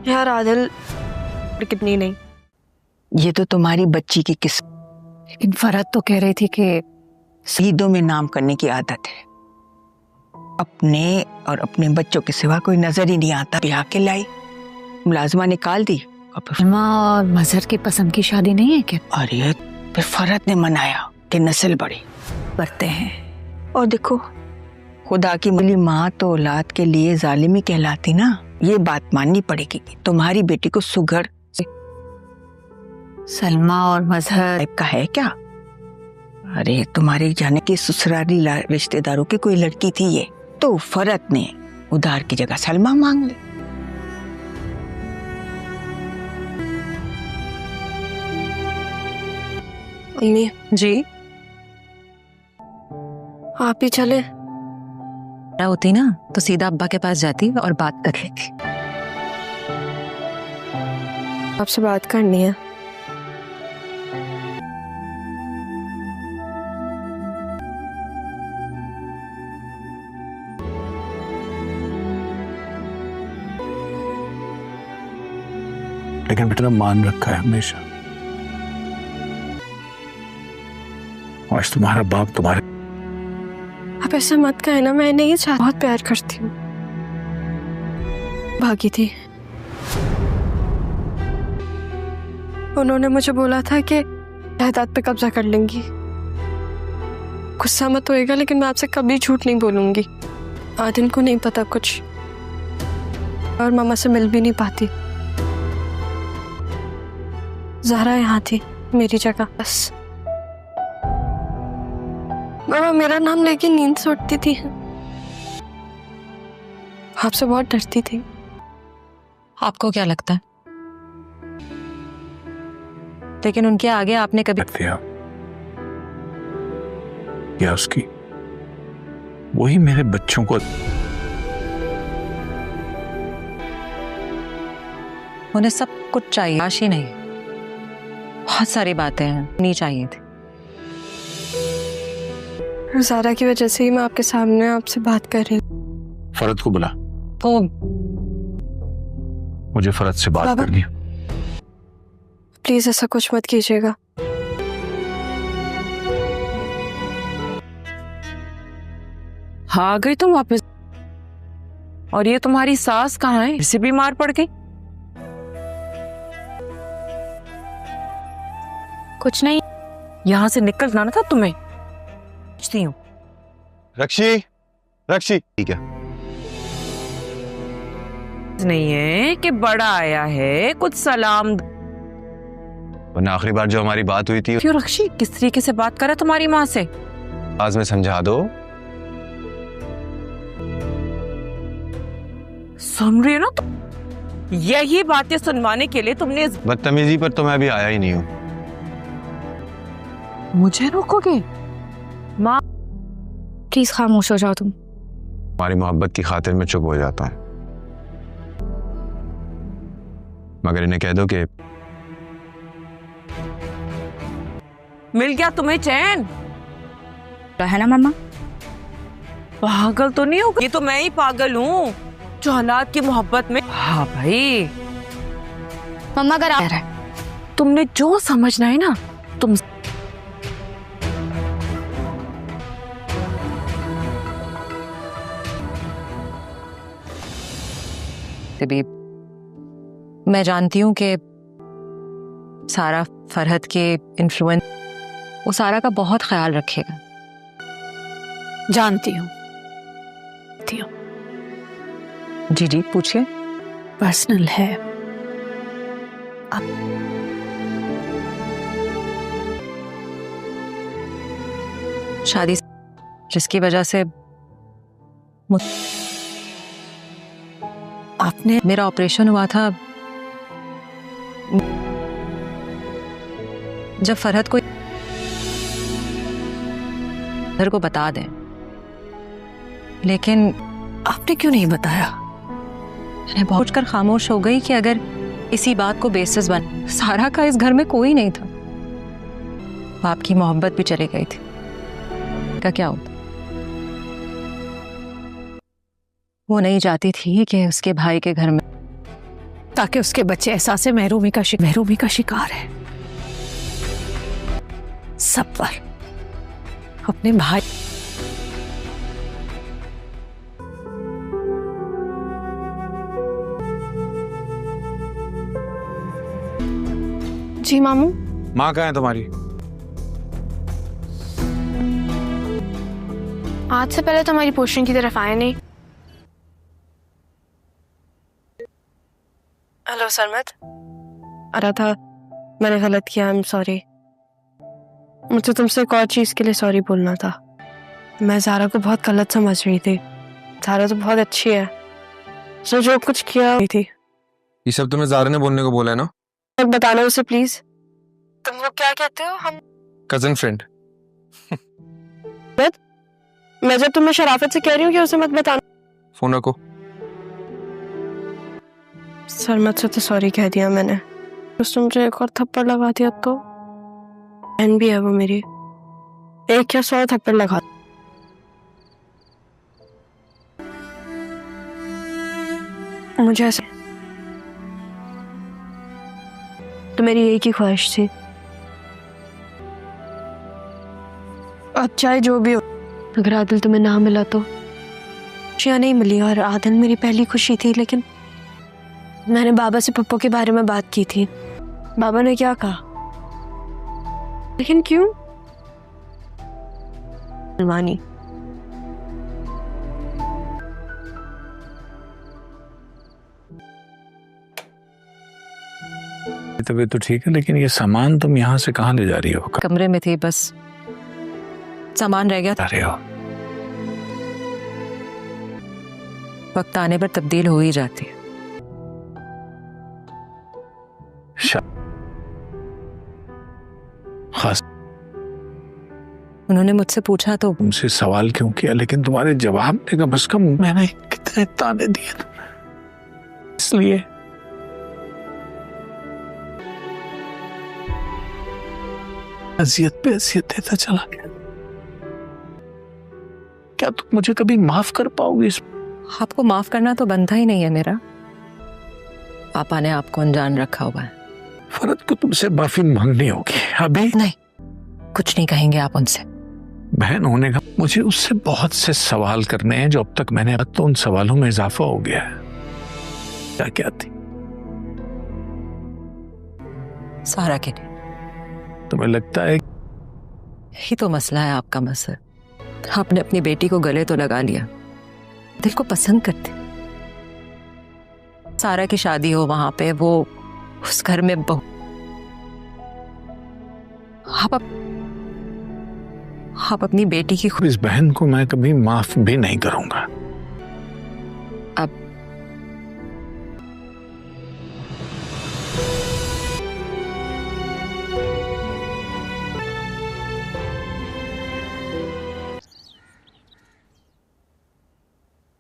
यार आदिल, कितनी नहीं, ये तो तुम्हारी बच्ची की किस्मत। लेकिन फरहत तो कह रही थी कि ईदों में नाम करने की आदत है। अपने और अपने बच्चों के सिवा कोई नजर ही नहीं आता। ब्याह के लाई मुलाजमा निकाल दी और फिर माँ और मजहर की पसंद की शादी नहीं है क्या? अरे फिर फरहत ने मनाया कि नस्ल बढ़े। बढ़ते हैं। और देखो, खुदा की मिली माँ तो औलाद के लिए जालिमी कहलाती ना। ये बात माननी पड़ेगी कि तुम्हारी बेटी को सुघड़ सलमा और मजहर टाइप का है क्या? अरे तुम्हारे जाने की ससुराली रिश्तेदारों की कोई लड़की थी ये, तो फरहत ने उधार की जगह सलमा मांग ली। अम्मी जी आप ही चले। होती ना तो सीधा अब्बा के पास जाती और बात कर लेती। आपसे बात करनी है। लेकिन बेटा मान रखा है हमेशा। आज तुम्हारा बाप तुम्हारे। आप ऐसा मत कहे ना, मैं नहीं चाहती, बहुत प्यार करती हूँ। भागी थी, उन्होंने मुझे बोला था कि जायदाद पे कब्जा कर लेंगी। गुस्सा मत होएगा, लेकिन मैं आपसे कभी झूठ नहीं बोलूंगी। आदिल को नहीं पता कुछ, और मामा से मिल भी नहीं पाती। ज़हरा यहाँ थी मेरी जगह, बस। मामा मेरा नाम लेके नींद से उठती थी, आपसे बहुत डरती थी। आपको क्या लगता है? लेकिन उनके आगे आपने कभी या उसकी वही मेरे बच्चों को। उन्हें सब कुछ चाहिए, आश ही नहीं, बहुत सारी बातें हैं नहीं चाहिए थी। ज़हरा की वजह से ही मैं आपके सामने आपसे बात कर रही हूँ। फरहत को बुला, तो मुझे फरहत से बात करनी है। प्लीज ऐसा कुछ मत कीजिएगा। हाँ आ गई तुम वापस। और ये तुम्हारी सास कहाँ है? इसे बीमार पड़ गई? कुछ नहीं। यहाँ से निकलना ना था तुम्हें। पूछती हूँ। रक्षी, रक्षी ठीक है। नहीं है कि बड़ा आया है, कुछ सलाम। वरना आखिरी बार जो हमारी बात हुई थी, क्यों रक्षी, किस तरीके से बात करे तुम्हारी माँ से? आज में समझा दो। सुन रही हो ना तुम? यही बातें सुनवाने के लिए तुमने इस बदतमीजी पर तो मैं अभी आया ही नहीं हूँ। मुझे रोकोगे? माँ प्लीज खामोश हो जाओ तुम। हमारी मोहब्बत की खातिर मैं चुप हो जाता हूँ, मगर इन्हें कह दो कि मिल गया तुम्हें चैन? है ना मम्मा? पागल तो नहीं होगा? ये तो मैं ही पागल हूँ जो हालात की मोहब्बत में। हाँ भाई मम्मा अगर तुमने जो समझना है ना तुम। भी मैं जानती हूँ कि सारा फरहत के इन्फ्लुएंस, वो सारा का बहुत ख्याल रखेगा। जानती हूँ। जी जी पूछिए। पर्सनल है। शादी जिसकी वजह से आपने मेरा ऑपरेशन हुआ था, जब फरहत को घर को बता दें, लेकिन आपने क्यों नहीं बताया? मैं बहुत कर खामोश हो गई कि अगर इसी बात को बेसिस बन, सारा का इस घर में कोई नहीं था, आपकी मोहब्बत भी चली गई थी, का क्या होता? वो नहीं चाहती थी कि उसके भाई के घर में ताकि उसके बच्चे एहसास महरूमी का शिकार है। सब पर अपने भाई जी मामू। माँ कहाँ है तुम्हारी? आज से पहले तो हमारी पोस्टिंग की तरफ आए नहीं। हेलो सरमत, आ रहा था, मैंने गलत किया, आई एम सॉरी। मुझे तुमसे एक और चीज के लिए सॉरी बोलना था। मैं ज़ारा को बहुत गलत समझ रही थी। ज़ारा तो बहुत अच्छी है, उसने जो कुछ किया थी। ये सब तुम्हें ज़ारा ने बोलने को बोला है ना? बताना उसे प्लीज। तुम लोग क्या कहते हो? हम कजन फ्रेंड। मैं जब तुम्हें शराफत से कह रही हूँ कि उसे मत बताना। फोन रखो। सरमत से तो सॉरी कह दिया मैंने, उसने मुझे एक और थप्पड़ लगा दिया तो। बहन भी है वो मेरी, एक या 100 थप्पड़ लगा। मुझे ऐसे तो मेरी एक ही ख्वाहिश थी, अब चाहे जो भी हो, अगर आदिल तुम्हें ना मिला तो। खुशियाँ नहीं मिली और आदिल मेरी पहली खुशी थी, लेकिन मैंने बाबा से पप्पू के बारे में बात की थी। बाबा ने क्या कहा? लेकिन क्यों? सलमानी तबीयत तो ठीक है, लेकिन ये सामान तुम यहाँ से कहाँ ले जा रही हो? कमरे में थी, बस सामान रह गया। जा रहे हो? वक्त आने पर तब्दील हो ही जाती है। खास उन्होंने मुझसे पूछा तो तुमसे सवाल क्यों किया, लेकिन तुम्हारे जवाब में कम से कम मैंने कितने ताने दिए ना, इसलिए अजियत पे अजियत देता चला गया। क्या तुम मुझे कभी माफ कर पाओगे? आपको माफ करना तो बनता ही नहीं है मेरा। पापा ने आपको अनजान रखा हुआ है। फरत को तुमसे माफी मांगनी होगी अभी। नहीं, कुछ नहीं कहेंगे आप उनसे। बहन होने का मुझे उससे बहुत से सवाल करने हैं जो अब तक मैंने, तो उन सवालों में इजाफा हो गया है। क्या क्या थी? सारा के लिए। तुम्हें लगता है यही तो मसला है आपका? मसला आपने अपनी बेटी को गले तो लगा लिया, दिल को पसंद करते। सारा की शादी हो वहां पे, वो उस घर में बहू, आप अपनी बेटी की इस बहन को मैं कभी माफ भी नहीं करूंगा। अब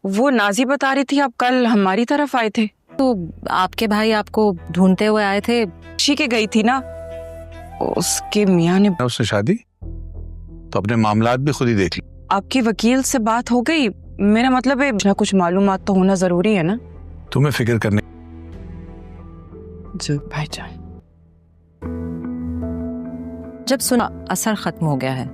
वो नाजी बता रही थी आप कल हमारी तरफ आए थे। तो आपके भाई आपको ढूंढते हुए आए थे। खुशी के गई थी ना, उसके मियाँ ने। उससे शादी तो अपने मामलात भी खुद ही देख ली। आपकी वकील से बात हो गई? मेरा मतलब है ना, कुछ मालूमात तो होना जरूरी है ना। तुम्हें फिक्र करने जी भाईजान। जब सुना असर खत्म हो गया है,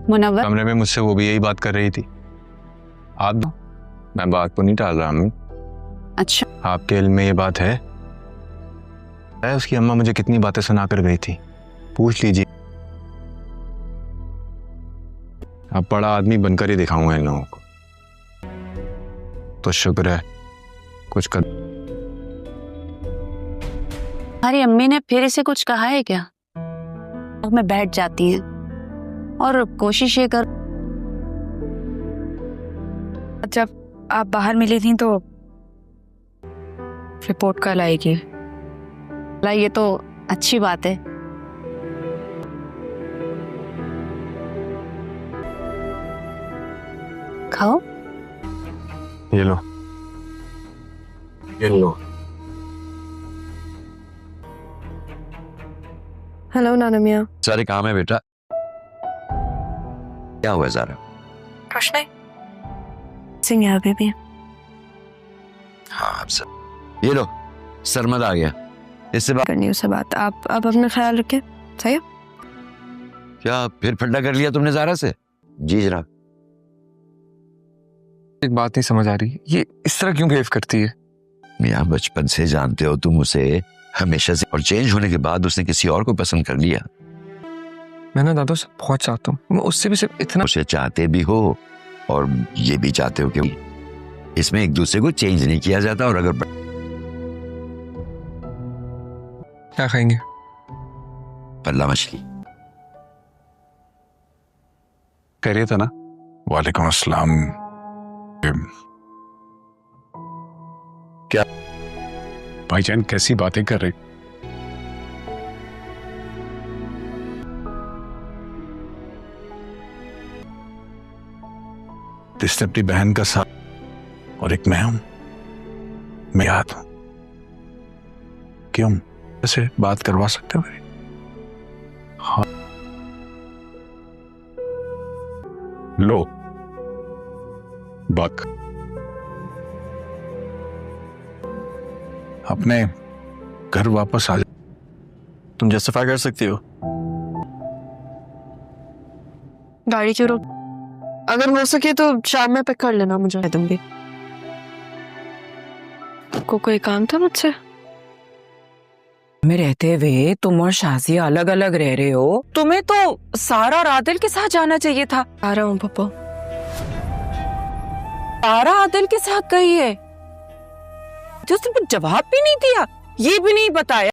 मुनव्वर कमरे में मुझसे वो भी यही बात कर रही थी। आप, मैं बात को नहीं टाल रहा अम्मी। अच्छा, आपके इल्म में ये बात है? उसकी अम्मा मुझे कितनी बातें सुना कर गई थी, पूछ लीजिए। अब बड़ा आदमी बनकर ही दिखाऊंगा इन लोगों को। तो शुक्र है कुछ कर। हमारी अम्मी ने फिर इसे कुछ कहा है क्या? मैं बैठ जाती हैं और कोशिश ये कर। जब आप बाहर मिली थी तो रिपोर्ट कल आएगी। ये तो अच्छी बात है। खाओ। ये लो, ये लो। हेलो नाना मियाँ। सारे काम है बेटा। क्या हुआ ज़ारा? कुछ नहीं। सिंह यहाँ पे भी है। हाँ आप सब ये लो, सरमद आ गया, इससे बात करनी उससे बात। आप अपना ख्याल रखें, सही है? क्या फिर फंडा कर लिया तुमने ज़ारा से? जी जनाब। एक बात नहीं समझ आ रही, ये इस तरह क्यों बिहेव करती है? मियाँ बचपन से जानते हो तुम उसे हमेशा से, और चेंज होने के बाद उसने किसी और को पसंद कर लिया। मैं ना दादू से बहुत चाहता हूँ, मैं उससे भी सिर्फ इतना। उसे चाहते भी हो और ये भी चाहते हो कि इसमें एक दूसरे को चेंज नहीं किया जाता। और अगर क्या खाएंगे? पल्ला मछली। कह रही था ना। वालेकुम अस्सलाम। क्या भाईजान कैसी बातें कर रहे? जिसने अपनी बहन का साथ, और एक मैं हूं, मैं याद हूं। क्यों ऐसे बात करवा सकते हो मेरी? हाँ लो बात अपने घर वापस आ जा। तुम जस्टिफाई कर सकती हो। गाड़ी क्यों रोक? अगर हो सके तो शाम में पिक कर लेना मुझे। तुम भी को कोई काम था मुझसे? में रहते हुए तुम और शाजिया अलग अलग रह रहे हो, तुम्हें तो सारा और आदिल के साथ जाना चाहिए था। आ रहा हूँ पप्पा। सारा आदिल के साथ गई है, जो उसने जवाब भी नहीं दिया, ये भी नहीं बताया।